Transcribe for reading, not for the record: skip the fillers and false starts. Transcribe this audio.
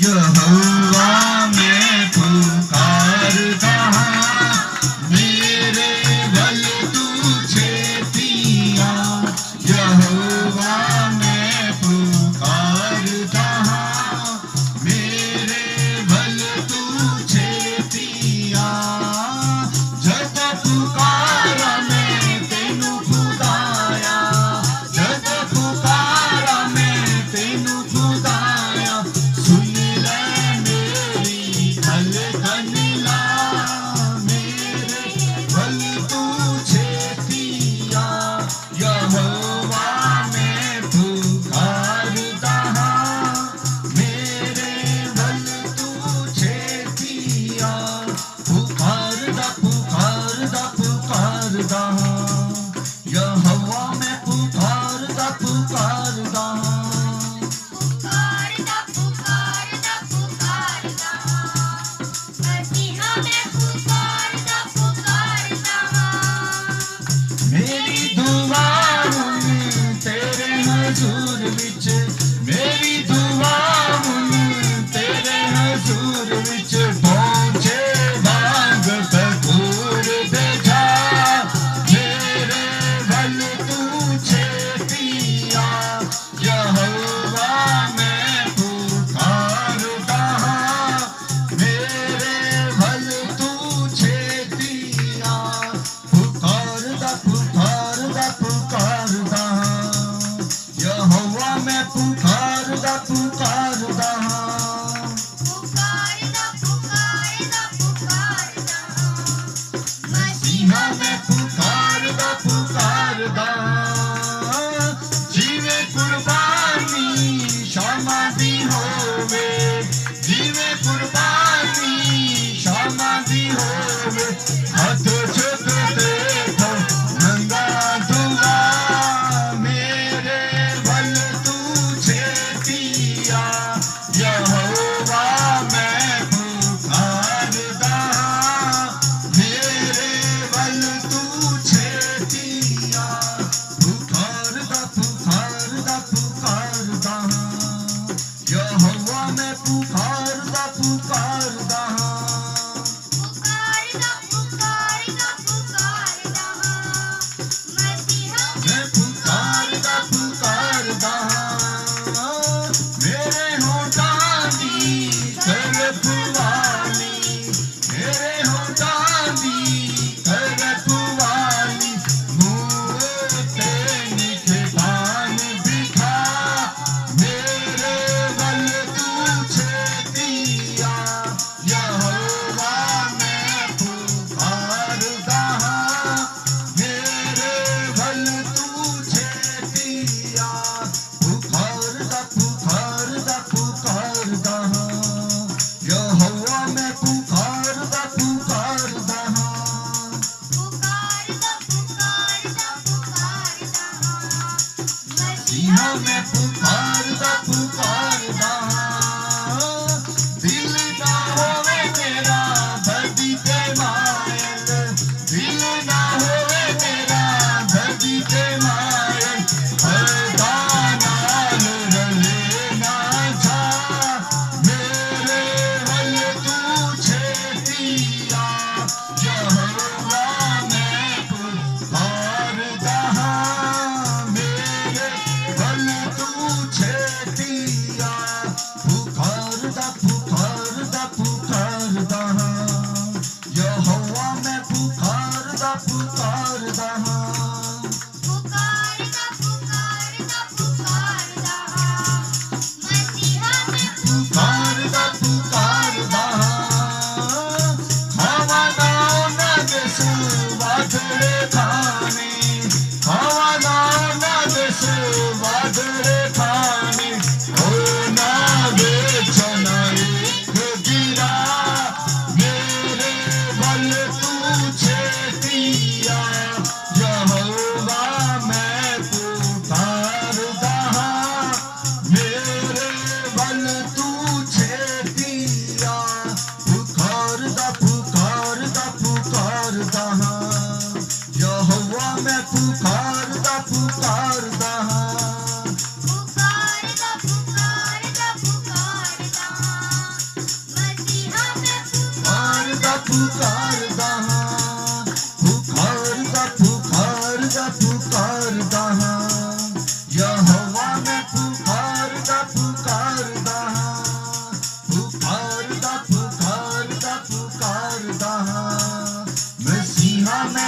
यहोवा मैं पुकारता मेरे बल तू छेतिया यहोवा मैं पुकारता मेरे बल तू छेतिया जब पुकारा मैं तेनू खुदाया जब पुकारा मैं तेनू खुदाया सुन यहोवा मैं पुकारदा पुकारदा पुकारदा पुकारदा पुकारदा मसीहा मैं पुकारदा पुकारदा मेरी दुआ हुन तेरे हजूर विच मेरी दुआ हुन तेरे हजूर विच पहुंचे बाग फकूर दे जा यहोवा मैं पुकारदा मेरे भल तू छेतिया पुकारदा पुकारदा पुकारदा यहोवा मैं पुकारदा पुकारदा पुकारदा पुकारदा पुकारदा मसीहा मैं पुकारदा पुकारदा शामादी होवे जीवे कुर्बानी शामादी होवे हाथ चुक देखो नंगा दुआ मेरे बल तू छेतिया यहोवा मैं पुकारदा मेरे बल तू छेतिया पुकारदा पुकारदा पुकारदा यहोवा मैं पुकारदा पुकारदा पुकारदा पुकारदा पुकारदा मसीहा मैं पुकारदा पुकारदा मेरे होठां दी तरफवाली मेरे होठां दी तरफवाली मुँह ते निखबान बिठा मेरे यहोवा मैं पुकारदा मेरे भल तू छेतिया पुकारदा पुकारदा पुकारदा यहोवा मैं पुकारदा पुकारदा पुकारदा पुकारदा पुकारदा मसीहा मैं पुकारदा पुकारदा पुकारदा हां मसीहा मैं